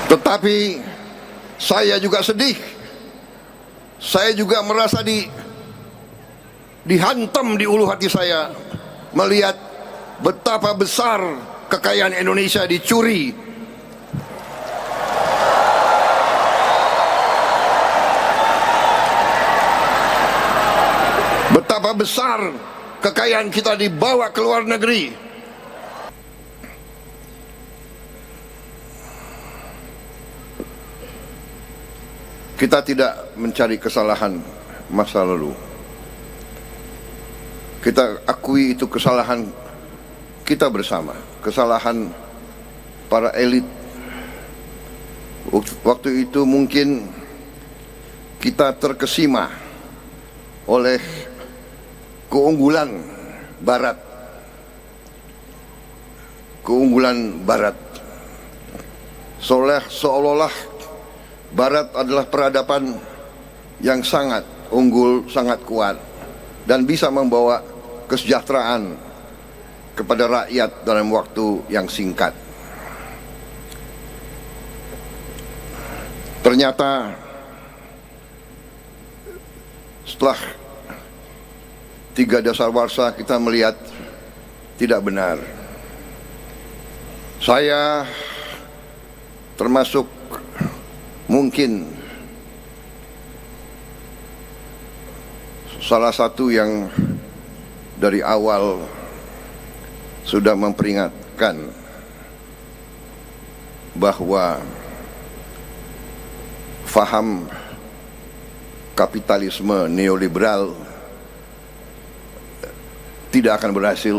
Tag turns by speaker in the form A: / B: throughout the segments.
A: Tetapi saya juga sedih, saya juga merasa dihantam di ulu hati saya melihat betapa besar kekayaan Indonesia dicuri. Betapa besar kekayaan kita dibawa ke luar negeri. Kita tidak mencari kesalahan masa lalu. Kita akui itu kesalahan kita bersama, kesalahan para elit. Waktu itu mungkin kita terkesima oleh keunggulan Barat. Keunggulan Barat. Seolah-olah Barat adalah peradaban yang sangat unggul, sangat kuat, dan bisa membawa kesejahteraan kepada rakyat dalam waktu yang singkat. Ternyata setelah 3 dasawarsa kita melihat tidak benar. Saya termasuk mungkin salah satu yang dari awal sudah memperingatkan bahwa faham kapitalisme neoliberal tidak akan berhasil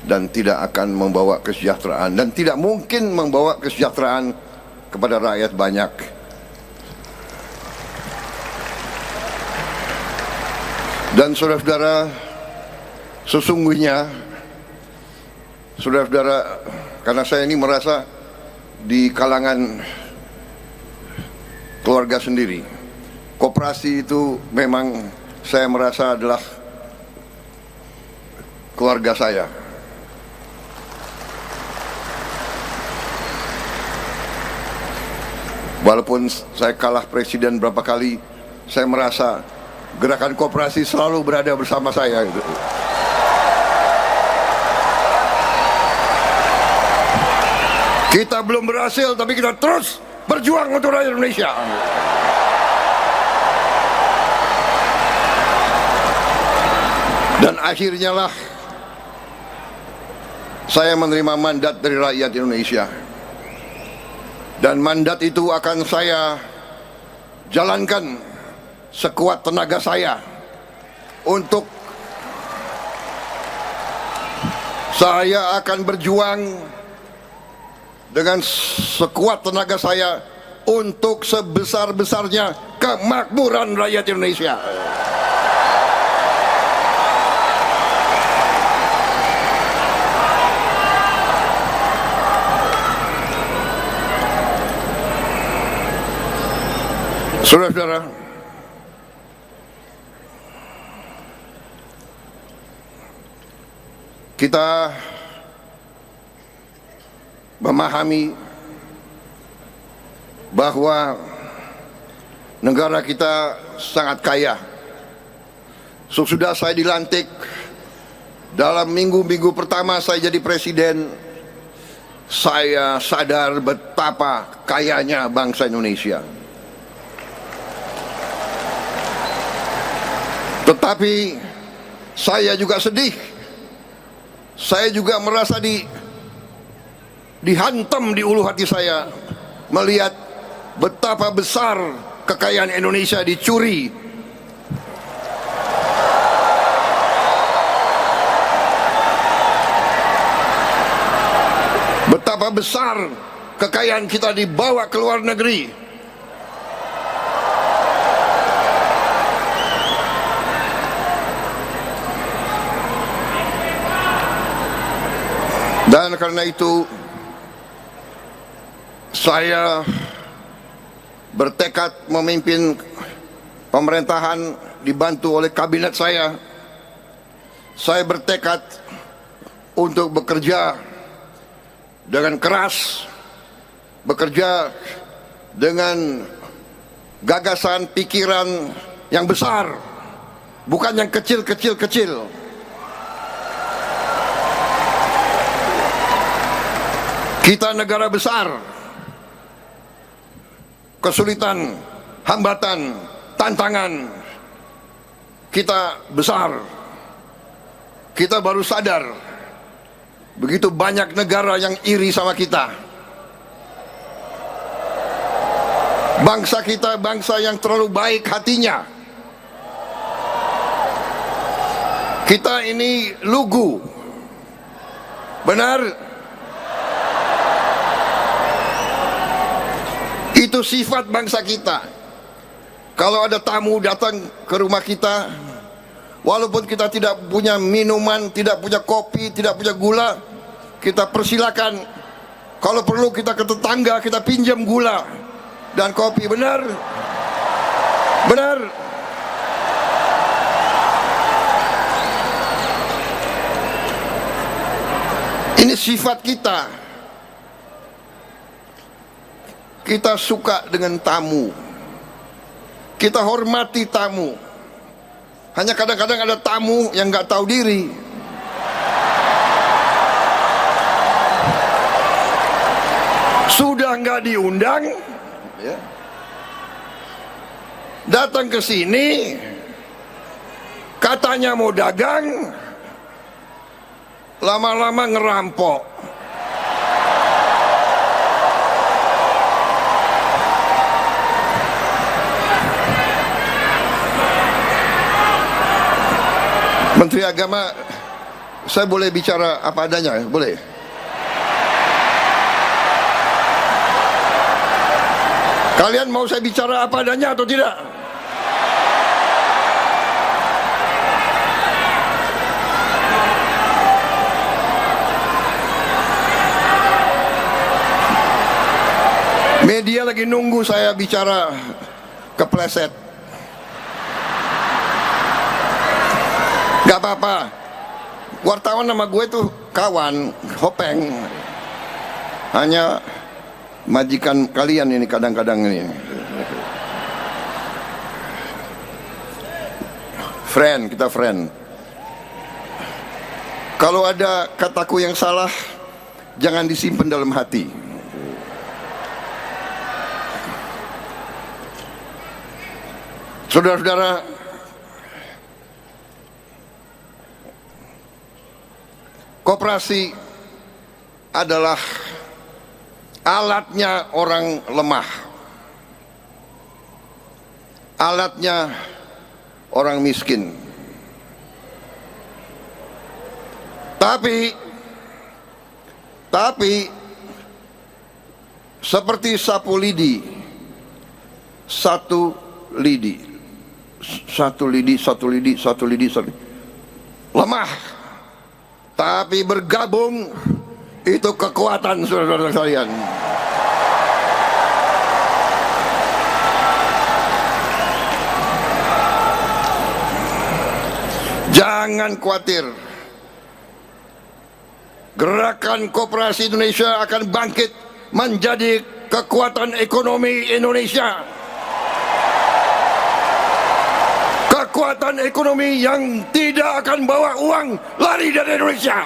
A: dan tidak akan membawa kesejahteraan, dan tidak mungkin membawa kesejahteraan kepada rakyat banyak. Dan saudara-saudara, sesungguhnya saudara-saudara, karena saya ini merasa di kalangan keluarga sendiri, koperasi itu memang saya merasa adalah keluarga saya. Walaupun saya kalah presiden berapa kali, saya merasa gerakan koperasi selalu berada bersama saya gitu. Kita belum berhasil, tapi kita terus berjuang untuk rakyat Indonesia. Dan akhirnya lah saya menerima mandat dari rakyat Indonesia. Dan mandat itu akan saya jalankan sekuat tenaga saya untuk saya akan berjuang dengan sekuat tenaga saya untuk sebesar-besarnya kemakmuran rakyat Indonesia. Saudara-saudara, kita memahami bahwa negara kita sangat kaya. Sesudah saya dilantik, dalam minggu-minggu pertama saya jadi presiden, saya sadar betapa kayanya bangsa Indonesia. Tetapi saya juga sedih, saya juga merasa dihantam di ulu hati saya melihat betapa besar kekayaan Indonesia dicuri. Betapa besar kekayaan kita dibawa ke luar negeri. Dan karena itu saya bertekad memimpin pemerintahan dibantu oleh kabinet saya. Saya bertekad untuk bekerja dengan keras bekerja dengan gagasan pikiran yang besar, bukan yang kecil-kecil. Kita negara besar, kesulitan, hambatan, tantangan kita besar. Kita baru sadar begitu banyak negara yang iri sama kita. Bangsa kita bangsa yang terlalu baik hatinya. Kita ini lugu. Benar? Itu sifat bangsa kita. Kalau ada tamu datang ke rumah kita, walaupun kita tidak punya minuman, tidak punya kopi, tidak punya gula, kita persilakan. Kalau perlu kita ke tetangga, kita pinjam gula dan kopi. Benar? Benar? Ini sifat kita. Kita suka dengan tamu. Kita hormati tamu. Hanya kadang-kadang ada tamu yang nggak tahu diri. Sudah nggak diundang, ya, datang ke sini, katanya mau dagang, lama-lama ngerampok. Menteri Agama, saya boleh bicara apa adanya? Boleh? Kalian mau saya bicara apa adanya atau tidak? Media lagi nunggu saya bicara kepleset. Gak apa-apa, wartawan sama gue tuh kawan, hopeng. Hanya majikan kalian ini kadang-kadang ini. Friend, kita friend. Kalau ada kataku yang salah, jangan disimpan dalam hati. Saudara-saudara, koperasi adalah alatnya orang lemah, alatnya orang miskin. Tapi seperti sapu lidi, satu lidi, lemah. Tapi bergabung itu kekuatan, saudara-saudara sekalian. Jangan khawatir. Gerakan Koperasi Indonesia akan bangkit menjadi kekuatan ekonomi Indonesia. Kekuatan ekonomi yang tidak akan bawa uang lari dari Indonesia.